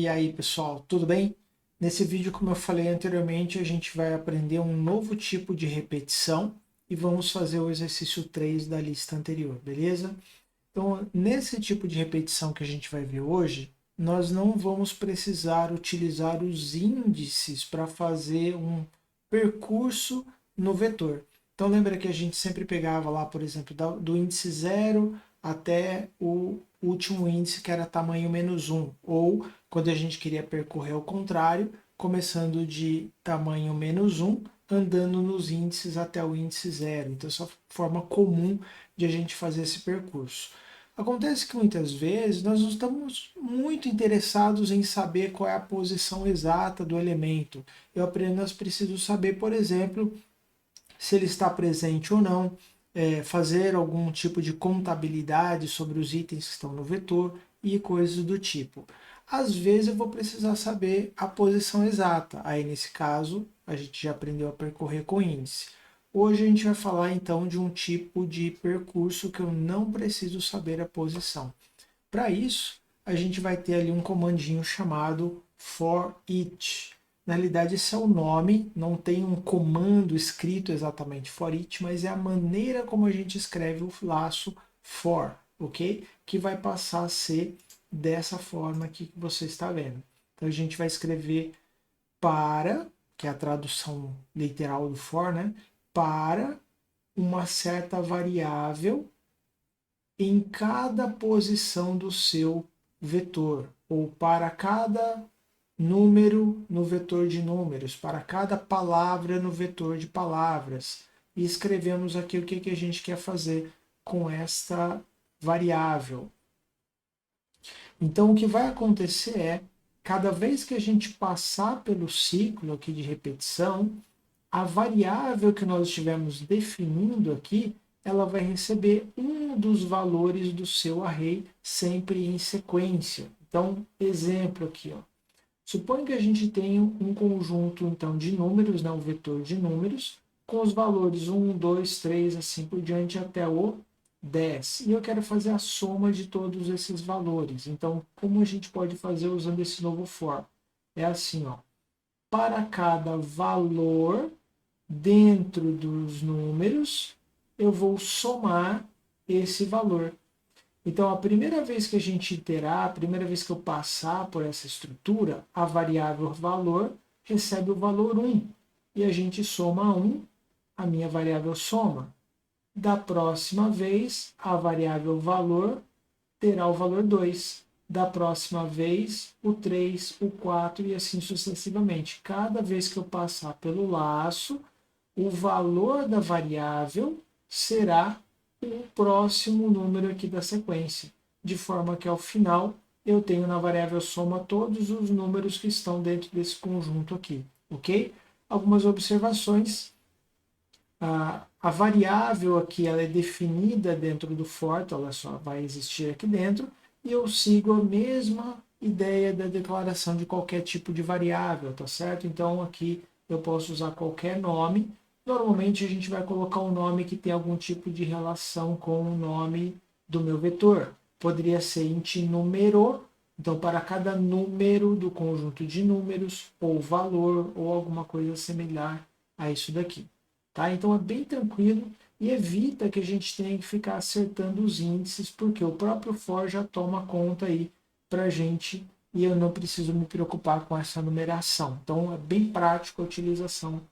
E aí, pessoal, tudo bem? Nesse vídeo, como eu falei anteriormente, a gente vai aprender um novo tipo de repetição e vamos fazer o exercício 3 da lista anterior, beleza? Então, nesse tipo de repetição que a gente vai ver hoje, nós não vamos precisar utilizar os índices para fazer um percurso no vetor. Então, lembra que a gente sempre pegava lá, por exemplo, do índice 0 até o último índice que era tamanho -1, ou quando a gente queria percorrer ao contrário, começando de tamanho -1, andando nos índices até o índice 0. Então, essa é a forma comum de a gente fazer esse percurso. Acontece que muitas vezes nós não estamos muito interessados em saber qual é a posição exata do elemento. Eu apenas preciso saber, por exemplo, se ele está presente ou não, fazer algum tipo de contabilidade sobre os itens que estão no vetor e coisas do tipo. Às vezes eu vou precisar saber a posição exata. Aí nesse caso a gente já aprendeu a percorrer com índice. Hoje a gente vai falar então de um tipo de percurso que eu não preciso saber a posição. Para isso, a gente vai ter ali um comandinho chamado for each. Na realidade, esse é o nome, não tem um comando escrito exatamente for each, mas é a maneira como a gente escreve o laço for, ok? Que vai passar a ser dessa forma aqui que você está vendo. Então a gente vai escrever para, que é a tradução literal do for, né? Para uma certa variável em cada posição do seu vetor, ou para cada número no vetor de números, para cada palavra no vetor de palavras. E escrevemos aqui o que a gente quer fazer com esta variável. Então, o que vai acontecer é, cada vez que a gente passar pelo ciclo aqui de repetição, a variável que nós estivermos definindo aqui, ela vai receber um dos valores do seu array sempre em sequência. Então, exemplo aqui, ó. Suponha que a gente tenha um conjunto então de números, né, um vetor de números, com os valores 1, 2, 3, assim por diante até o 10. E eu quero fazer a soma de todos esses valores. Então, como a gente pode fazer usando esse novo for? É assim, ó. Para cada valor dentro dos números, eu vou somar esse valor. Então, a primeira vez que a gente iterar, a primeira vez que eu passar por essa estrutura, a variável valor recebe o valor 1. E a gente soma 1, a minha variável soma. Da próxima vez, a variável valor terá o valor 2. Da próxima vez, o 3, o 4 e assim sucessivamente. Cada vez que eu passar pelo laço, o valor da variável será o próximo número aqui da sequência, de forma que ao final eu tenho na variável soma todos os números que estão dentro desse conjunto aqui, ok? Algumas observações. A variável aqui ela é definida dentro do for, então ela só vai existir aqui dentro, e eu sigo a mesma ideia da declaração de qualquer tipo de variável, tá certo? Então aqui eu posso usar qualquer nome. Normalmente a gente vai colocar um nome que tem algum tipo de relação com o nome do meu vetor. Poderia ser int número, então para cada número do conjunto de números, ou valor, ou alguma coisa similar a isso daqui. Tá? Então é bem tranquilo e evita que a gente tenha que ficar acertando os índices, porque o próprio for já toma conta aí para a gente e eu não preciso me preocupar com essa numeração. Então é bem prático a utilização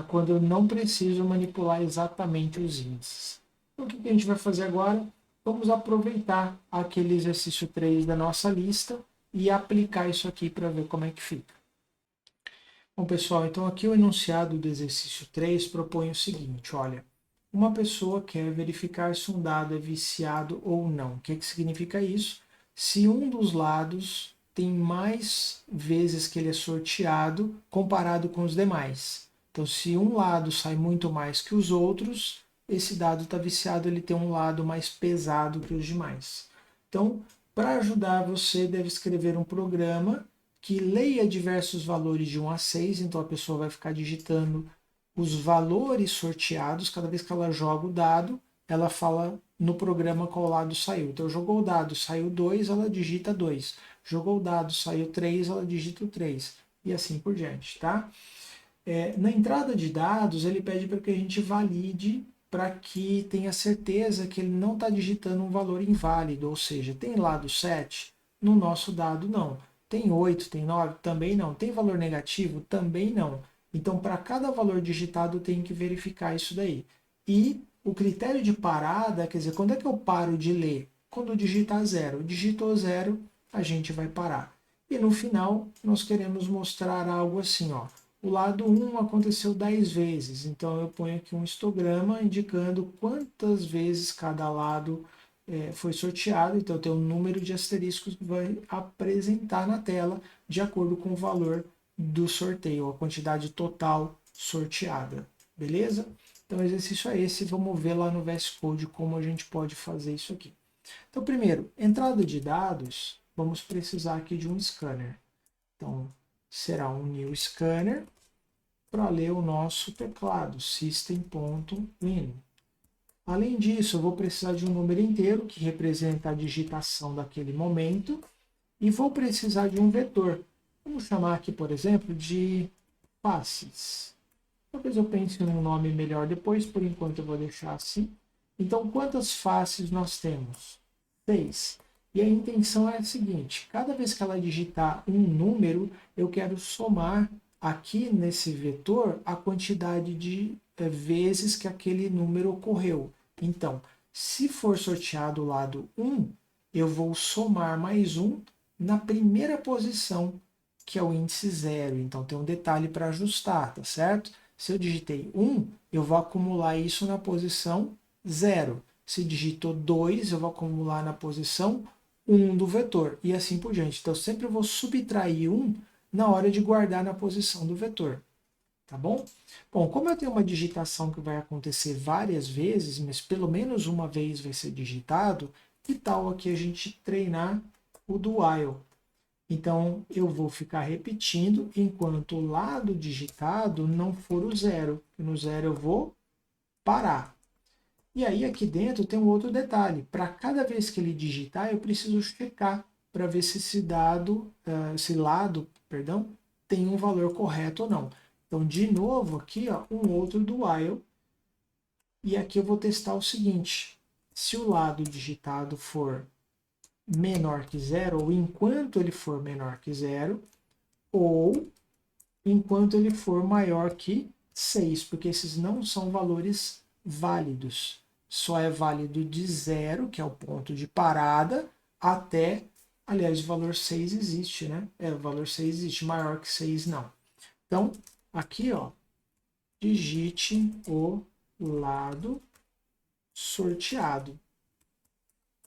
quando eu não preciso manipular exatamente os índices. Então, o que a gente vai fazer agora? Vamos aproveitar aquele exercício 3 da nossa lista e aplicar isso aqui para ver como é que fica. Bom, pessoal, então aqui o enunciado do exercício 3 propõe o seguinte, olha, uma pessoa quer verificar se um dado é viciado ou não. O que significa isso? Se um dos lados tem mais vezes que ele é sorteado comparado com os demais. Então, se um lado sai muito mais que os outros, esse dado está viciado, ele tem um lado mais pesado que os demais. Então, para ajudar, você deve escrever um programa que leia diversos valores de 1 a 6, então a pessoa vai ficar digitando os valores sorteados, cada vez que ela joga o dado, ela fala no programa qual lado saiu. Então jogou o dado, saiu 2, ela digita 2. Jogou o dado, saiu 3, ela digita o 3. E assim por diante, tá? Na entrada de dados, ele pede para que a gente valide para que tenha certeza que ele não está digitando um valor inválido, ou seja, tem lado 7? No nosso dado não. Tem 8, tem 9? Também não. Tem valor negativo? Também não. Então, para cada valor digitado, tem que verificar isso daí. E o critério de parada, quer dizer, quando é que eu paro de ler? Quando digitar 0. Digitou 0, a gente vai parar. E no final, nós queremos mostrar algo assim, ó. O lado 1 aconteceu 10 vezes, então eu ponho aqui um histograma indicando quantas vezes cada lado foi sorteado. Então tem um número de asteriscos que vai apresentar na tela de acordo com o valor do sorteio, a quantidade total sorteada. Beleza? Então o exercício é esse, vamos ver lá no VS Code como a gente pode fazer isso aqui. Então primeiro, entrada de dados, vamos precisar aqui de um scanner. Então será um new scanner para ler o nosso teclado, system.in. Além disso, eu vou precisar de um número inteiro que representa a digitação daquele momento e vou precisar de um vetor. Vamos chamar aqui, por exemplo, de faces. Talvez eu pense num nome melhor depois, por enquanto eu vou deixar assim. Então, quantas faces nós temos? 6. E a intenção é a seguinte, cada vez que ela digitar um número, eu quero somar aqui nesse vetor a quantidade de vezes que aquele número ocorreu. Então, se for sorteado o lado 1, eu vou somar mais 1 na primeira posição, que é o índice 0. Então, tem um detalhe para ajustar, tá certo? Se eu digitei 1, eu vou acumular isso na posição 0. Se digitou 2, eu vou acumular na posição 1 do vetor, e assim por diante. Então, sempre eu vou subtrair 1 na hora de guardar na posição do vetor. Tá bom? Bom, como eu tenho uma digitação que vai acontecer várias vezes, mas pelo menos uma vez vai ser digitado, que tal aqui a gente treinar o do while? Então, eu vou ficar repetindo enquanto o lado digitado não for o 0. No 0 eu vou parar. E aí aqui dentro tem um outro detalhe. Para cada vez que ele digitar, eu preciso checar para ver se esse lado, perdão, tem um valor correto ou não. Então, de novo, aqui, ó, um outro do while. E aqui eu vou testar o seguinte. Se o lado digitado for menor que 0, ou enquanto ele for menor que 0, ou enquanto ele for maior que 6, porque esses não são valores válidos. Só é válido de 0, que é o ponto de parada, até, aliás, o valor 6 existe, né? O valor 6 existe, maior que 6 não. Então, aqui, ó, digite o lado sorteado.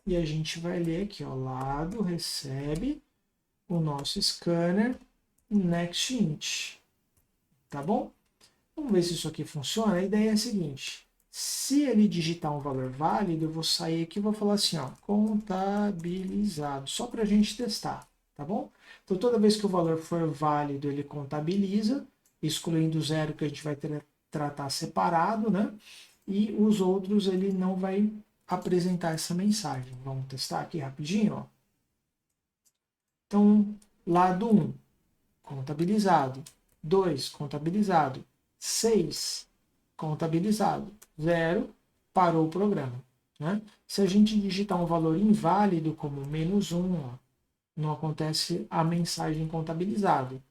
E a gente vai ler aqui, ó, lado recebe o nosso scanner next int. Tá bom? Vamos ver se isso aqui funciona. A ideia é a seguinte. Se ele digitar um valor válido, eu vou sair aqui e vou falar assim, ó, contabilizado, só para a gente testar, tá bom? Então, toda vez que o valor for válido, ele contabiliza, excluindo o 0 que a gente vai tratar separado, né? E os outros ele não vai apresentar essa mensagem. Vamos testar aqui rapidinho, ó. Então, lado 1, contabilizado. 2, contabilizado. 6, contabilizado. 0, parou o programa. Né? Se a gente digitar um valor inválido, como -1, ó, não acontece a mensagem contabilizado.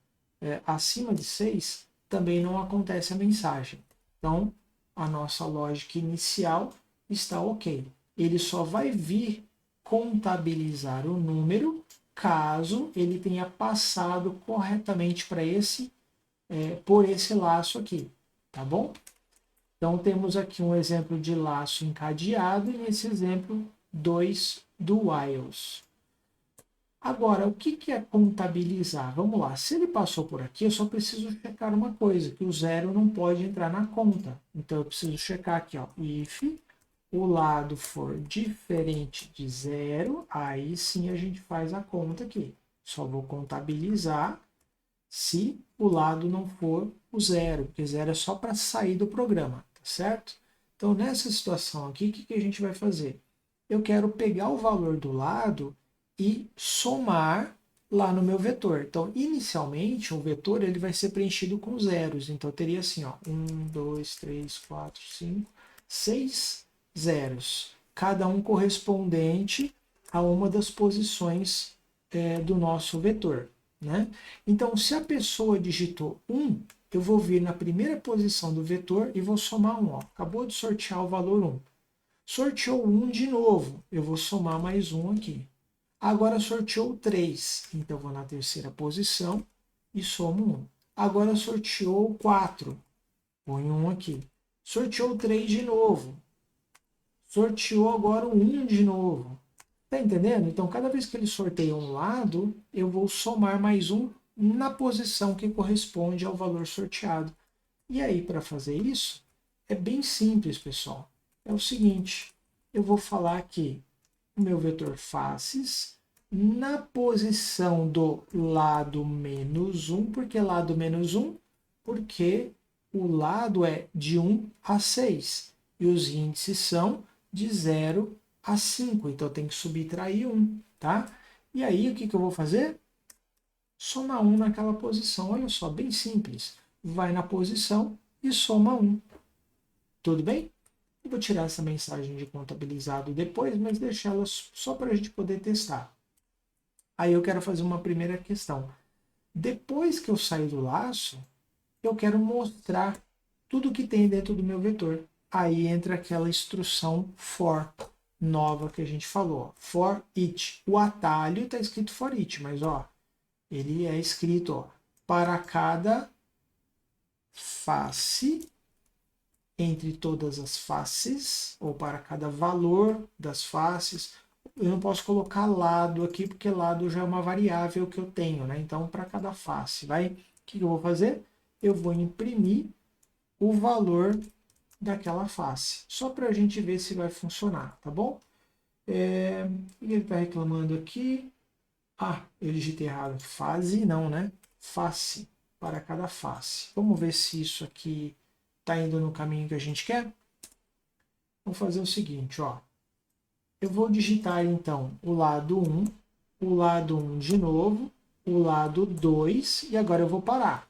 Acima de 6, também não acontece a mensagem. Então, a nossa lógica inicial está ok. Ele só vai vir contabilizar o número caso ele tenha passado corretamente para por esse laço aqui, tá bom? Então temos aqui um exemplo de laço encadeado e nesse exemplo 2 do whiles. Agora, o que é contabilizar? Vamos lá, se ele passou por aqui, eu só preciso checar uma coisa, que o 0 não pode entrar na conta. Então eu preciso checar aqui, ó, if o lado for diferente de 0, aí sim a gente faz a conta aqui. Só vou contabilizar se o lado não for o 0, porque 0 é só para sair do programa, tá certo? Então, nessa situação aqui, o que a gente vai fazer? Eu quero pegar o valor do lado e somar lá no meu vetor. Então, inicialmente, o vetor ele vai ser preenchido com zeros. Então, eu teria assim, ó, 1, 2, 3, 4, 5, 6 zeros. Cada um correspondente a uma das posições do nosso vetor, né? Então, se a pessoa digitou 1, eu vou vir na primeira posição do vetor e vou somar 1. Ó. Acabou de sortear o valor 1. Sorteou 1 de novo, eu vou somar mais 1 aqui. Agora sorteou 3, então eu vou na terceira posição e somo 1. Agora sorteou 4, põe 1 aqui. Sorteou 3 de novo. Sorteou agora o 1 de novo. Tá entendendo? Então, cada vez que ele sorteia um lado, eu vou somar mais 1 na posição que corresponde ao valor sorteado. E aí, para fazer isso, é bem simples, pessoal. É o seguinte, eu vou falar aqui o meu vetor faces na posição do lado menos 1. Por que lado menos 1? Porque o lado é de 1 a 6 e os índices são de 0 a 5. Então, tem que subtrair 1, tá? E aí, o que eu vou fazer? Somar 1 naquela posição. Olha só, bem simples. Vai na posição e soma 1. Tudo bem? Eu vou tirar essa mensagem de contabilizado depois, mas deixar ela só para a gente poder testar. Aí eu quero fazer uma primeira questão. Depois que eu sair do laço, eu quero mostrar tudo que tem dentro do meu vetor. Aí entra aquela instrução for nova que a gente falou. For each. O atalho está escrito for each, mas ó, ele é escrito ó, para cada face entre todas as faces, ou para cada valor das faces. Eu não posso colocar lado aqui, porque lado já é uma variável que eu tenho, né? Então, para cada face, vai. O que eu vou fazer? Eu vou imprimir o valor daquela face, só para a gente ver se vai funcionar, tá bom? Ele está reclamando aqui. Ah, eu digitei errado. Fase não, né? Face, para cada face. Vamos ver se isso aqui está indo no caminho que a gente quer? Vamos fazer o seguinte, ó. Eu vou digitar então o lado 1, o lado 1 de novo, o lado 2 e agora eu vou parar.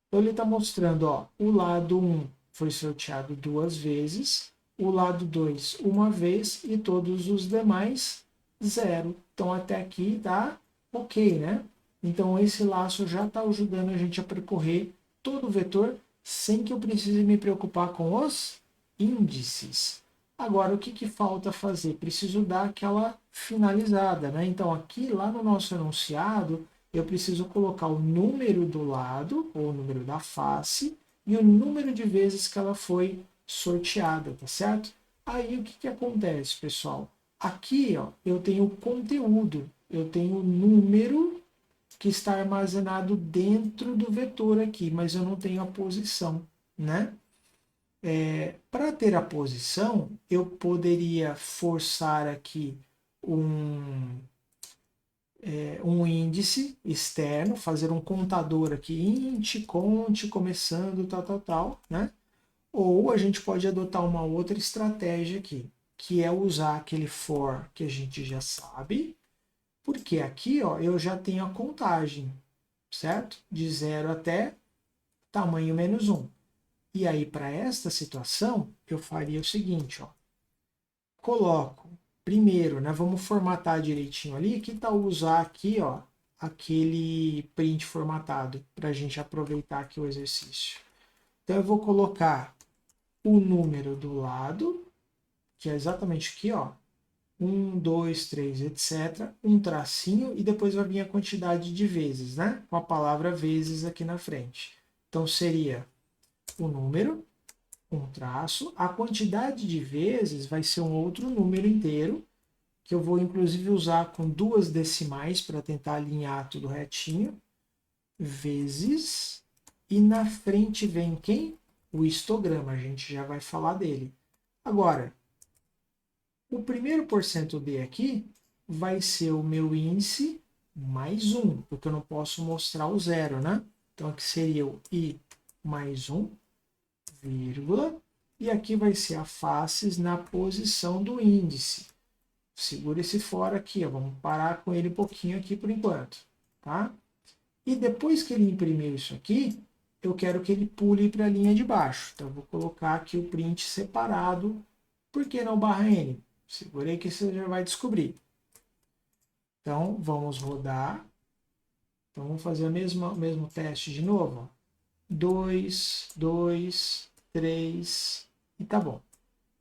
Então ele está mostrando, ó, o lado 1 foi sorteado 2 vezes, o lado 2 uma vez e todos os demais 0. Então até aqui tá ok, né? Então esse laço já está ajudando a gente a percorrer todo o vetor sem que eu precise me preocupar com os índices. Agora, o que falta fazer? Preciso dar aquela finalizada, né? Então, aqui, lá no nosso enunciado, eu preciso colocar o número do lado, ou o número da face, e o número de vezes que ela foi sorteada, tá certo? Aí, o que acontece, pessoal? Aqui, ó, eu tenho o conteúdo, eu tenho o número que está armazenado dentro do vetor aqui, mas eu não tenho a posição, né? Para ter a posição, eu poderia forçar aqui um índice externo, fazer um contador aqui, int, cont, começando, tal, né? Ou a gente pode adotar uma outra estratégia aqui, que é usar aquele for que a gente já sabe, porque aqui ó, eu já tenho a contagem, certo? De 0 até tamanho menos 1. E aí, para esta situação, eu faria o seguinte, ó. Coloco, primeiro, né, vamos formatar direitinho ali, que tal usar aqui, ó, aquele print formatado, para a gente aproveitar aqui o exercício. Então, eu vou colocar o número do lado, que é exatamente aqui, ó, 1, 2, 3, etc. Um tracinho e depois vai vir a quantidade de vezes, né? Com a palavra vezes aqui na frente. Então, seria o número, um traço, a quantidade de vezes vai ser um outro número inteiro, que eu vou inclusive usar com 2 decimais para tentar alinhar tudo retinho, vezes, e na frente vem quem? O histograma, a gente já vai falar dele. Agora, o primeiro %d aqui vai ser o meu índice mais 1, porque eu não posso mostrar o 0, né? Então aqui seria o i mais 1, vírgula, e aqui vai ser a faces na posição do índice. Segura esse for aqui, ó. Vamos parar com ele um pouquinho aqui por enquanto, tá? E depois que ele imprimiu isso aqui, eu quero que ele pule para a linha de baixo. Então, eu vou colocar aqui o print separado. Por que não barra N? Segurei que você já vai descobrir. Então, vamos rodar. Então, vamos fazer o mesmo teste de novo. 2, 2, 3 e tá bom.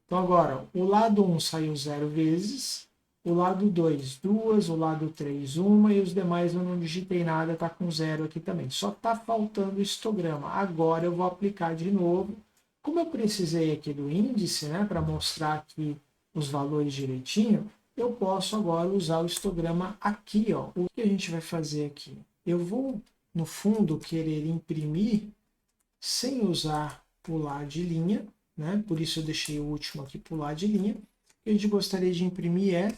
Então, agora, o lado 1 saiu 0 vezes, o lado 2, 2, o lado 3, 1, e os demais eu não digitei nada, está com 0 aqui também. Só está faltando o histograma. Agora eu vou aplicar de novo. Como eu precisei aqui do índice, né, para mostrar aqui os valores direitinho, eu posso agora usar o histograma aqui, ó. O que a gente vai fazer aqui? Eu vou, no fundo, querer imprimir sem usar pular de linha, né? Por isso eu deixei o último aqui pular de linha. O que a gente gostaria de imprimir é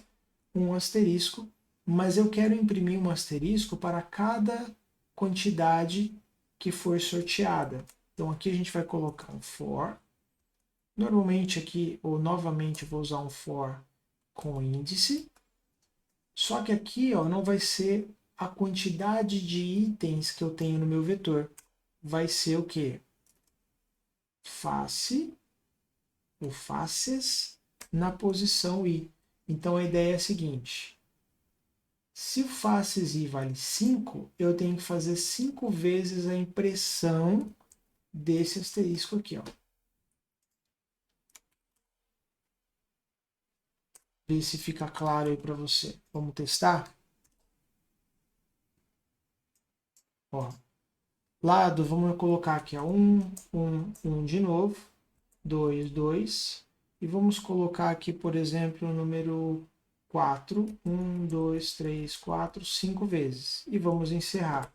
um asterisco, mas eu quero imprimir um asterisco para cada quantidade que for sorteada. Então aqui a gente vai colocar um for. Normalmente aqui, ou novamente, eu vou usar um for com índice. Só que aqui, ó, não vai ser a quantidade de itens que eu tenho no meu vetor. Vai ser o quê? Face, ou faces, na posição i. Então a ideia é a seguinte: se o faces i vale 5, eu tenho que fazer 5 vezes a impressão desse asterisco aqui, ó. Ver se fica claro aí para você. Vamos testar? Ó, lado, vamos colocar aqui, ó, 1, 1, 1 de novo, 2, 2, e vamos colocar aqui, por exemplo, o número 4, 1, 2, 3, 4, 5 vezes, e vamos encerrar.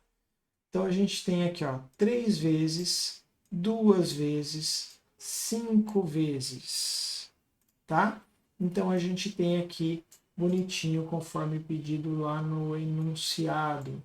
Então a gente tem aqui, ó, 3 vezes, 2 vezes, 5 vezes, tá? Então a gente tem aqui bonitinho, conforme pedido lá no enunciado.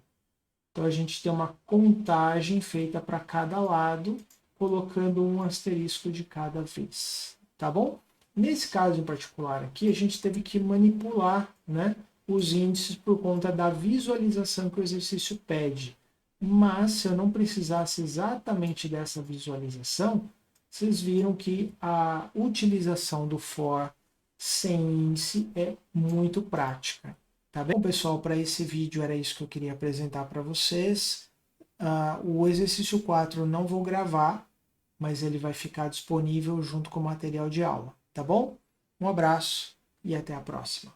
Então a gente tem uma contagem feita para cada lado, colocando um asterisco de cada vez, tá bom? Nesse caso em particular aqui, a gente teve que manipular, né, os índices por conta da visualização que o exercício pede. Mas se eu não precisasse exatamente dessa visualização, vocês viram que a utilização do for sem índice é muito prática. Tá bem, pessoal? Para esse vídeo era isso que eu queria apresentar para vocês. O exercício 4 eu não vou gravar, mas ele vai ficar disponível junto com o material de aula, tá bom? Um abraço e até a próxima.